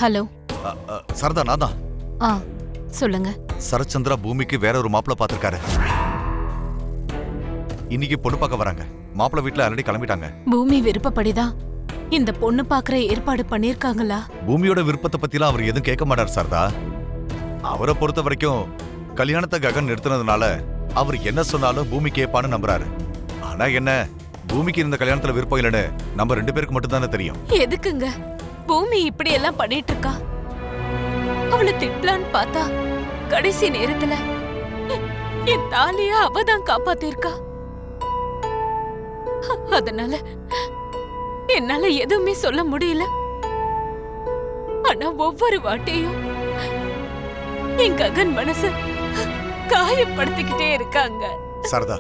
Hello. சரதா நான் தான். சொல்லுங்க. சரச்சந்திரா பூமிக்கு வேற ஒரு மாப்பிள்ள பாத்திருக்காரு. இன்னைக்கு பொண்ணு பார்க்க வராங்க. மாப்பிள்ள வீட்டுல ஆல்ரெடி கிளம்பிட்டாங்க. பூமி விருப்பப்படிதான் இந்த பொண்ணு பாக்குற ஏற்பாடு பண்ணிருக்காங்களா? பூமியோட விருப்பத்தை பத்திலாம் அவர் எதுவும் கேட்க மாட்டார் சரதா. அவரை பொறுத்த வரைக்கும் கல்யாணத்தை ககன் நிறுத்தினதுனால அவர் என்ன சொன்னாலும் பூமி கேட்பான்னு நம்புறாரு. ஆனா என்ன, பூமிக்கு இந்த கல்யாணத்துல விருப்பம் இல்லைன்னு நம்ம 2 பேருக்கு மட்டும் தானே தெரியும். எதுக்குங்க பூமி இப்படி எல்லாம் பண்ணிட்டு இருக்கா? அவளை திட்டலான்னு பார்த்தா கடைசி நேரத்துல என் தாலிய அவதான் காப்பாத்திருக்கா. அதனால என்னால எதுவுமே சொல்ல முடியல. ஆனா ஒவ்வொரு வாட்டியும் என் ககன் மனசு காயப்படுத்திக்கிட்டே இருக்காங்க. சரதா,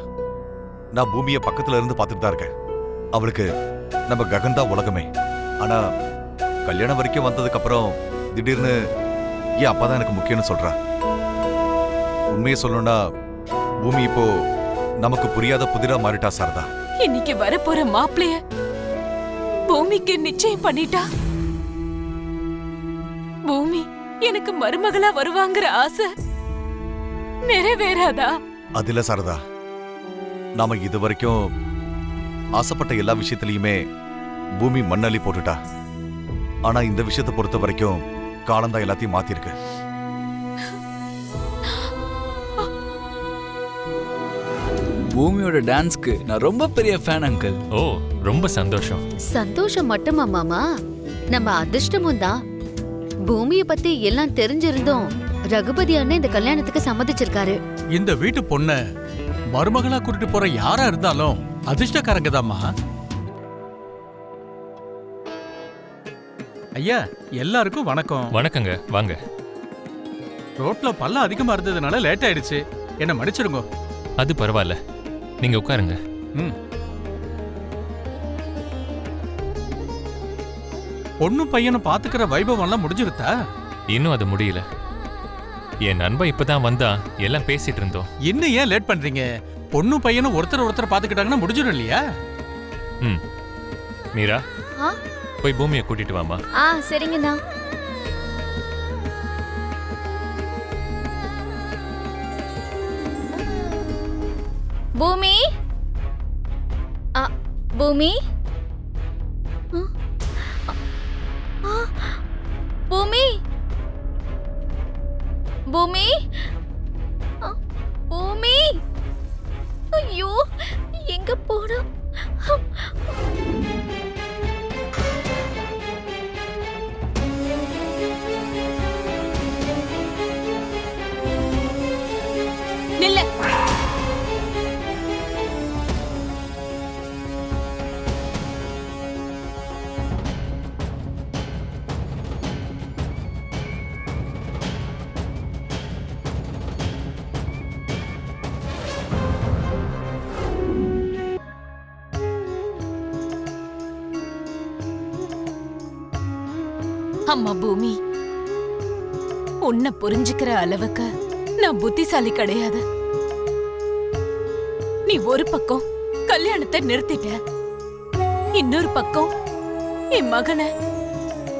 நான் பூமிய பக்கத்துல இருந்து பார்த்துட்டு தான் இருக்கேன். அவளுக்கு நம்ம ககன் தான் உலகமே. ஆனா கல்யாணம் வரைக்கும் வந்ததுக்கு அப்புறம் திடீர்னு என் அப்பா தான் எனக்கு முக்கியம்னு சொல்றா. உண்மையை சொல்லணும்னா பூமி இப்போ நமக்கு புரியாத புதிரா மாறிட்டா சரதா. இன்னைக்கு வரப்போற மாப்பிளைய பூமிக்கு நிச்சயம் பண்ணிட்டா பூமி எனக்கு மருமகளா வருவாங்கிற ஆசை நிறைவேறாதா? அதுல சரதா, நாம இது வரைக்கும் ஆசைப்பட்ட எல்லா விஷயத்திலயுமே பூமி மண்ணள்ளி போட்டுட்டா. ஆனா இந்த விஷயத்தை பொறுத்த வரைக்கும் காலம்தான் எல்லாத்தையும் மாத்திருக்கு. பூமியோட டான்ஸ்க்கு நான் ரொம்ப பெரிய ஃபேன் அங்கிள். ஓ, ரொம்ப சந்தோஷம். சந்தோஷம் மட்டுமா மாமா, நம்ம அதிர்ஷ்டமும் தான். பூமியை பத்தி எல்லாம் தெரிஞ்சிருந்தோம் ரகுபதி அண்ணன் இந்த கல்யாணத்துக்கு சம்மதிச்சிருக்காரு. இந்த வீட்டு பொண்ண மருமகளா கூட்டிட்டு போற யாரா இருந்தாலும் அதிர்ஷ்டக்காரங்க தாம்மா. ஐயா, எல்லாருக்கும் வணக்கம். வணக்கங்க, வாங்க. ரோட்ல பல்ல அதிகமா இருந்ததுனால லேட் ஆயிடுச்சு, என்ன மன்னிச்சிருங்க. அது பரவாயில்ல, நீங்க உட்காருங்க. பொண்ணு பையனை பாத்துக்கிற வைபவம் எல்லாம் முடிஞ்சிருத்தா? இன்னும் அது முடியல. என் நண்பன் இப்பதான் வந்தா, எல்லாம் பேசிட்டு இருந்தோம். இன்னும் ஏன் லேட் பண்றீங்க? பொண்ணு பையனும் ஒருத்தர் பாத்துக்கிட்டாங்கன்னா முடிஞ்சிடும் இல்லையா? மீரா, போய் பூமியை கூட்டிட்டு வாமா. சரிங்கண்ணா. பூமி, பூமி, பூமி, பூமி, பூமி. ஐயோ, எங்க போறா? நில்ல. அம்மா பூமி, உன்னை புரிஞ்சுக்கிற அளவுக்கு நான் புத்திசாலி கிடையாது. நீ ஒரு பக்கம் கல்யாணத்தை நிறுத்திட்ட, இன்னொரு பக்கம் என் மகனை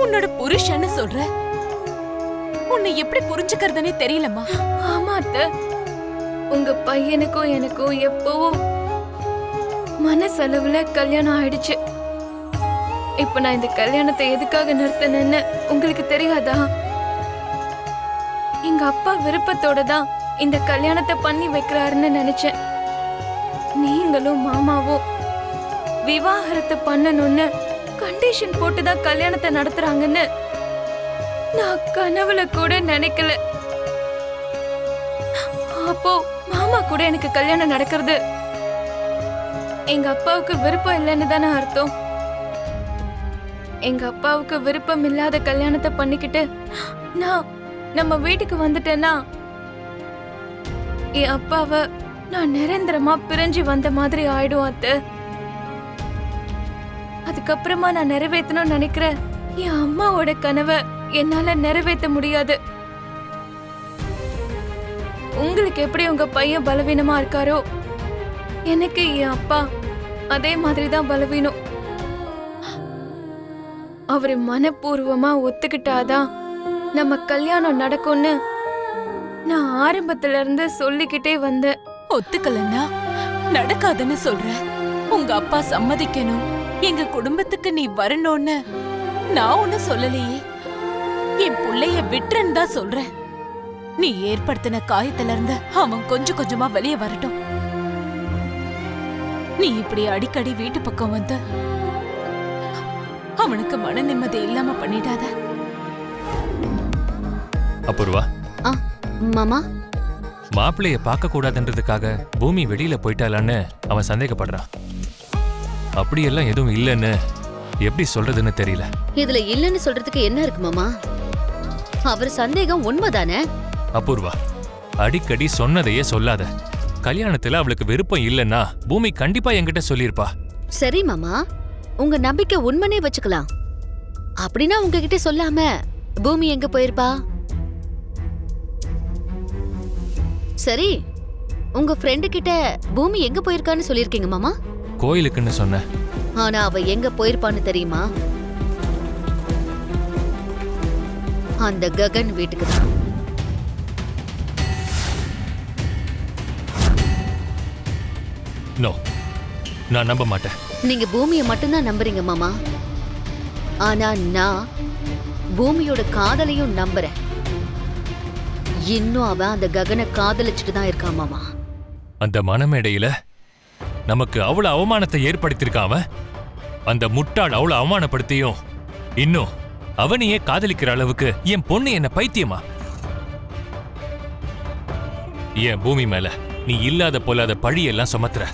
உன்னோட புருஷன்னு சொல்ற. உன்னை எப்படி புரிஞ்சுக்கிறதுனே தெரியலம்மா. ஆமா அத்தை, உங்க பையனுக்கும் எனக்கும் எப்பவும் மனசளவுல கல்யாணம் ஆயிடுச்சு. இப்ப நான் இந்த கல்யாணத்தை எதுக்காக நிறுத்தினேன்னு உங்களுக்கு தெரியாதா? எங்க அப்பா விருப்பத்தோட தான் இந்த கல்யாணத்தை பண்ணி வைக்கிறாருன்னு நினைச்சேன். நீங்களும் மாமாவும் விவாகரத்து பண்ணணும்னு கண்டிஷன் போட்டுதான் கல்யாணத்தை நடத்துறாங்கன்னு நான் கனவுல கூட நினைக்கல. அப்போ மாமா கூட எனக்கு கல்யாணம் நடக்கிறது எங்க அப்பாவுக்கு விருப்பம் இல்லைன்னு தானே அர்த்தம். எங்க அப்பாவுக்கு விருப்பம் இல்லாத கல்யாணத்தை பண்ணிக்கிட்டு நான் நம்ம வீட்டுக்கு வந்துட்டேன்னா என் அப்பாவை நான் நிரந்தரமா பிரிஞ்சு வந்த மாதிரி ஆயிடும் அத்தை. அதுக்கப்புறமா நான் நிறைவேற்றணும்னு நினைக்கிற என் அம்மாவோட கனவை என்னால நிறைவேற்ற முடியாது. உங்களுக்கு எப்படி உங்க பையன் பலவீனமா இருக்காரோ, எனக்கு என் அப்பா அதே மாதிரிதான் பலவீனம். அவரு மனப்பூர்வமா ஒத்துக்கிட்டாதான் நம்ம கல்யாணம் நடக்கும்னு நான் ஆரம்பத்துல இருந்து சொல்லிக்கிட்டே வந்தேன். ஒத்துக்கலன்னா நடக்காதுன்னு சொல்ற. உங்க அப்பா சம்மதிக்கணும், எங்க குடும்பத்துக்கு நீ வரணும்னு நான் ஒண்ணு சொல்லலையே. என் புள்ளைய விட்டுறன்னு தான் சொல்றேன். நீ ஏற்படுத்தின காயத்துல இருந்து அவன் கொஞ்சம் கொஞ்சமா வெளியே வரட்டும். நீ இப்படி அடிக்கடி வீட்டு பக்கம் வந்து அவனுக்கு மன நிம்மதி இல்லாம பண்ணிடாத. அபூர்வா, ஆ மாமா, மாப்பிள்ளைய பார்க்க கூடாதுன்றதுக்காக பூமி வெளியில போயிட்டாளான்னு அவன் சந்தேகப்படுறான். அப்படியெல்லாம் எதுவும் இல்லைன்னு எப்படி சொல்றதுன்னு தெரியல. இதுல இல்லன்னு சொல்றதுக்கு என்ன இருக்கு மாமா? அவர் சந்தேகம் உண்மைதானே? அபூர்வா, அடிக்கடி சொன்னதையே சொல்லாத. கல்யாணத்துல அவளுக்கு விருப்பம் இல்லைன்னா பூமி கண்டிப்பா என்கிட்ட சொல்லியிருப்பா. சரி மாமா, உங்க நம்பிக்கை உண்மைனே வச்சுக்கலாம். அப்படின்னா உங்ககிட்ட சொல்லாம பூமி எங்க போயிருப்பா? சரி, உங்க ஃப்ரெண்டு கிட்ட பூமி எங்க போயிருக்கான்னு சொல்லிருக்கீங்க மாமா? கோயிலுக்குன்னு சொன்ன. ஆனா அவ எங்க போயிருப்பான்னு தெரியுமா? அந்த ககன் வீட்டுக்கு தான். நோ, நான் நம்ப மாட்டேன். நீங்க பூமியை மட்டும்தான் நம்புறீங்க மாமா. ஆனா நான் பூமியோட காதலையும் நம்புறேன். இன்னும் அவன் அந்த ககனை காதலிச்சுட்டு தான் இருக்கான் மாமா. அந்த மனமேடையில நமக்கு அவ்வளவு அவமானத்தை ஏற்படுத்தியிருக்கான் அவன். அந்த முட்டாள் அவ்வளவு அவமானப்படுத்தியும் இன்னும் அவனையே காதலிக்கிற அளவுக்கு என் பொண்ணு என்ன பைத்தியமா? என் பூமி மேல நீ இல்லாத போலாத பழியெல்லாம் சுமத்துற.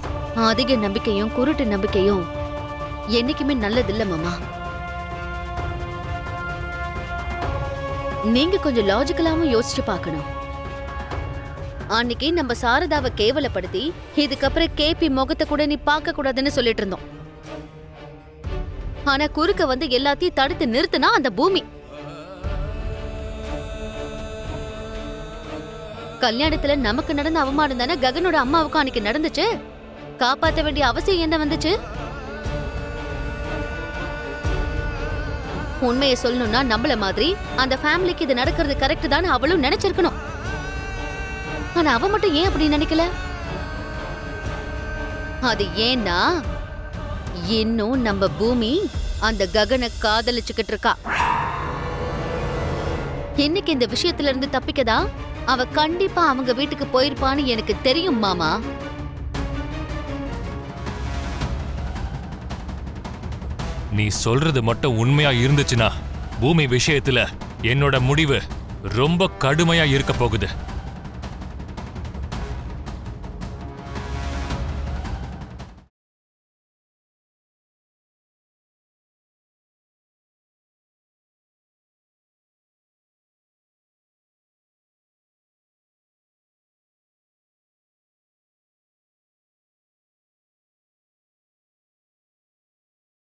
அதிக நம்பிக்கையும் குருட்டு நம்பிக்கையும் என்னைக்குமே நல்லதில்ல மாமா. நீங்க கொஞ்சம் லாஜிக்கலாவும் யோசிச்சு பார்க்கணும். அன்னைக்கு நம்ம சாரதாவை கேவலப்படுத்தி இதுக்கப்புறம் கேபி முகத்தை கூட நீ பார்க்க கூடாதுன்னு சொல்லிட்டு இருந்தோம். ஆனா குறுக்க வந்து எல்லாத்தையும் தடுத்து நிறுத்தினா அந்த பூமி. கல்யாணத்துல நமக்கு நடந்த அவமானம் தானே ககனோட அம்மாவுக்கும் அன்னைக்கு நடந்துச்சு. காப்பாற்ற வேண்டிய அவசியம் என்ன வந்துச்சு? உண்மையை சொல்லணும்னா நம்மள மாதிரி அந்த ஃபேமிலிக்கு இது நடக்கிறது கரெக்ட் தான் அவளும் நினைச்சிருக்கணும். ஆனா அவ மட்டும் ஏன் அப்படி நினைக்கல? அது ஏன்னா இன்னும் நம்ம பூமி அந்த ககனை காதலிச்சுக்கிட்டு இருக்கா. இன்னைக்கு இந்த விஷயத்துல இருந்து தப்பிக்கதா அவ கண்டிப்பா அவங்க வீட்டுக்கு போயிருப்பான்னு எனக்கு தெரியும் மாமா. நீ சொல்றது மட்டும் உண்மையா இருந்துச்சுன்னா பூமி விஷயத்துல என்னோட முடிவு ரொம்ப கடுமையா இருக்க போகுது.